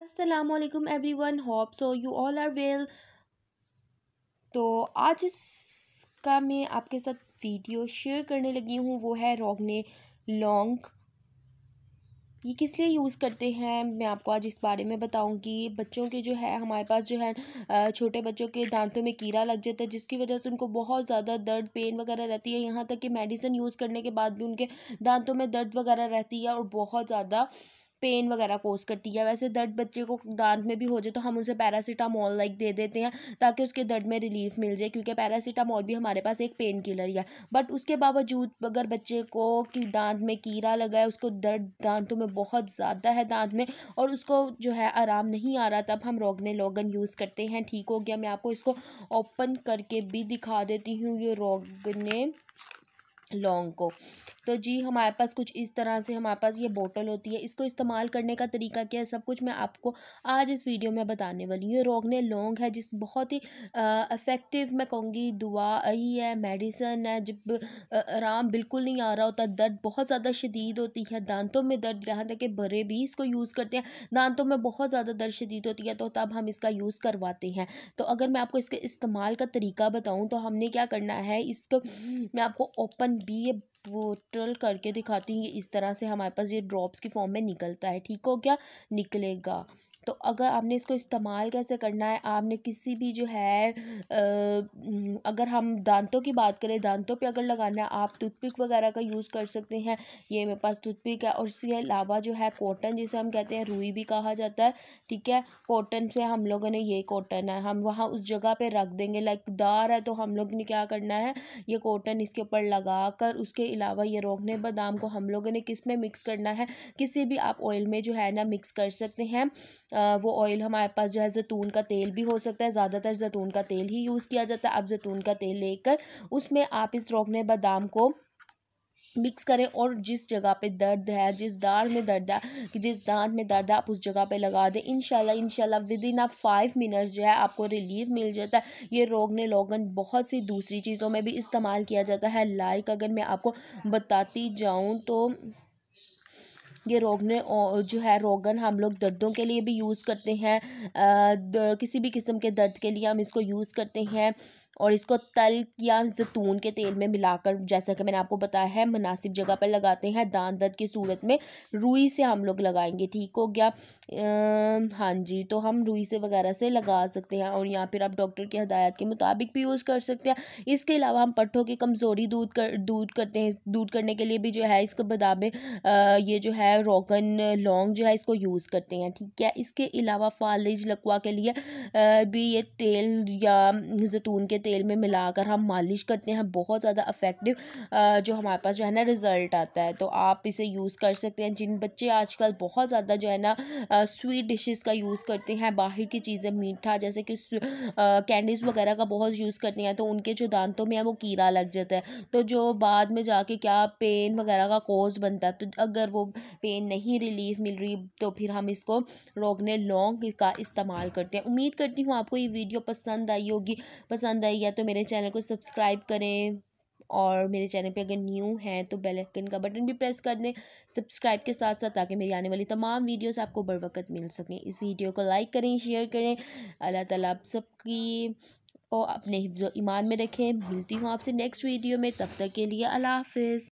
Assalamualaikum everyone, hope so you all are well। तो आज इसका मैं आपके साथ वीडियो शेयर करने लगी हूँ, वो है रोगने लौंग। ये किस लिए यूज़ करते हैं मैं आपको आज इस बारे में बताऊंगी। बच्चों के जो है हमारे पास जो है छोटे बच्चों के दांतों में कीड़ा लग जाता है, जिसकी वजह से उनको बहुत ज़्यादा दर्द पेन वगैरह रहती है। यहाँ तक कि मेडिसिन यूज़ करने के बाद भी उनके दांतों में दर्द वगैरह रहती है और बहुत ज़्यादा पेन वगैरह कोस करती है। वैसे दर्द बच्चे को दांत में भी हो जाए तो हम उसे पैरासीटामोल दे देते हैं ताकि उसके दर्द में रिलीफ मिल जाए, क्योंकि पैरासीटामोल भी हमारे पास एक पेन किलर ही है। बट उसके बावजूद अगर बच्चे को कि दांत में कीड़ा लगा है, उसको दर्द दांतों में बहुत ज़्यादा है दांत में, और उसको जो है आराम नहीं आ रहा, तब हम रोगने लोगन यूज़ करते हैं। ठीक हो गया, मैं आपको इसको ओपन करके भी दिखा देती हूँ ये रोगने लौंग को। तो जी हमारे पास कुछ इस तरह से हमारे पास ये बोतल होती है। इसको इस्तेमाल करने का तरीका क्या है, सब कुछ मैं आपको आज इस वीडियो में बताने वाली हूँ। ये रोगने लौंग है, जिस बहुत ही इफ़ेक्टिव मैं कहूँगी दवाई है, मेडिसन है। जब आराम बिल्कुल नहीं आ रहा होता, दर्द बहुत ज़्यादा शदीद होती है, दांतों में दर्द, यहाँ तक कि बड़े भी इसको यूज़ करते हैं। दांतों में बहुत ज़्यादा दर्द शदीद होती है, तो तब हम इसका यूज़ करवाते हैं। तो अगर मैं आपको इसके इस्तेमाल का तरीका बताऊँ तो हमने क्या करना है, इसको मैं आपको ओपन भी ये बोतल करके दिखाती हूँ। ये इस तरह से हमारे पास ये ड्रॉप्स की फॉर्म में निकलता है। ठीक हो गया, निकलेगा। तो अगर आपने इसको इस्तेमाल कैसे करना है, आपने किसी भी जो है अगर हम दांतों की बात करें, दांतों पे अगर लगाना है, आप टूथपिक वगैरह का यूज़ कर सकते हैं। ये मेरे पास टूथपिक है। और इसके अलावा जो है कॉटन, जिसे हम कहते हैं रुई भी कहा जाता है, ठीक है। कॉटन से हम लोगों ने, ये कॉटन है, हम वहाँ उस जगह पे रख देंगे। लाइक दार है तो हम लोग ने क्या करना है, ये कॉटन इसके ऊपर लगा कर, उसके अलावा ये रोगने बादाम को हम लोगों ने किस में मिक्स करना है, किसी भी आप ऑयल में जो है ना मिक्स कर सकते हैं। वो ऑयल हमारे पास जो है जैतून का तेल भी हो सकता है, ज़्यादातर जैतून का तेल ही यूज़ किया जाता है। आप जैतून का तेल लेकर उसमें आप इस रोगने बादाम को मिक्स करें, और जिस जगह पे दर्द है, जिस दाढ़ में दर्द है, कि जिस दांत में दर्द है, आप उस जगह पे लगा दें। इंशाल्लाह विद इन 5 मिनट्स जो है आपको रिलीफ मिल जाता है। ये रोगने लोगन बहुत सी दूसरी चीज़ों में भी इस्तेमाल किया जाता है। लाइक अगर मैं आपको बताती जाऊँ तो ये रोगने जो है रोगन हम लोग दर्दों के लिए भी यूज़ करते हैं। किसी भी किस्म के दर्द के लिए हम इसको यूज़ करते हैं, और इसको तल या जैतून के तेल में मिलाकर, जैसा कि मैंने आपको बताया है, मुनासिब जगह पर लगाते हैं। दांत दर्द की सूरत में रुई से हम लोग लगाएंगे। ठीक हो गया। हाँ जी, तो हम रुई से वगैरह से लगा सकते हैं, और या फिर आप डॉक्टर की हदायत के मुताबिक भी यूज़ कर सकते हैं। इसके अलावा हम पट्ठों की कमज़ोरी दूर करने के लिए भी जो है इसको बादाम ये जो है रोगन लौंग जो है इसको यूज़ करते हैं। ठीक है। इसके अलावा फालिज लकवा के लिए भी ये तेल या जैतून के तेल में मिलाकर हम मालिश करते हैं। बहुत ज़्यादा इफ़ेक्टिव जो हमारे पास जो है ना रिज़ल्ट आता है, तो आप इसे यूज़ कर सकते हैं। जिन बच्चे आजकल बहुत ज़्यादा जो है ना स्वीट डिशेस का यूज़ करते हैं, बाहर की चीज़ें मीठा जैसे कि कैंडीज़ वगैरह का बहुत यूज़ करते हैं, तो उनके जो दांतों में है वो कीड़ा लग जाता है, तो जो बाद में जाके क्या पेन वगैरह का कोज़ बनता है। तो अगर वो पेन नहीं रिलीफ मिल रही, तो फिर हम इसको रोगने लौंग का इस्तेमाल करते हैं। उम्मीद करती हूँ आपको ये वीडियो पसंद आई होगी। पसंद आई है तो मेरे चैनल को सब्सक्राइब करें, और मेरे चैनल पे अगर न्यू हैं तो बेल आइकन का बटन भी प्रेस कर दें सब्सक्राइब के साथ साथ, ताकि मेरी आने वाली तमाम वीडियोस आपको बर वक्त मिल सकें। इस वीडियो को लाइक करें, शेयर करें। अल्लाह ताला आप सबकी को अपने हिफ्ज़ ईमान में रखें। मिलती हूँ आपसे नेक्स्ट वीडियो में, तब तक के लिए अल्लाह हाफ़िज़।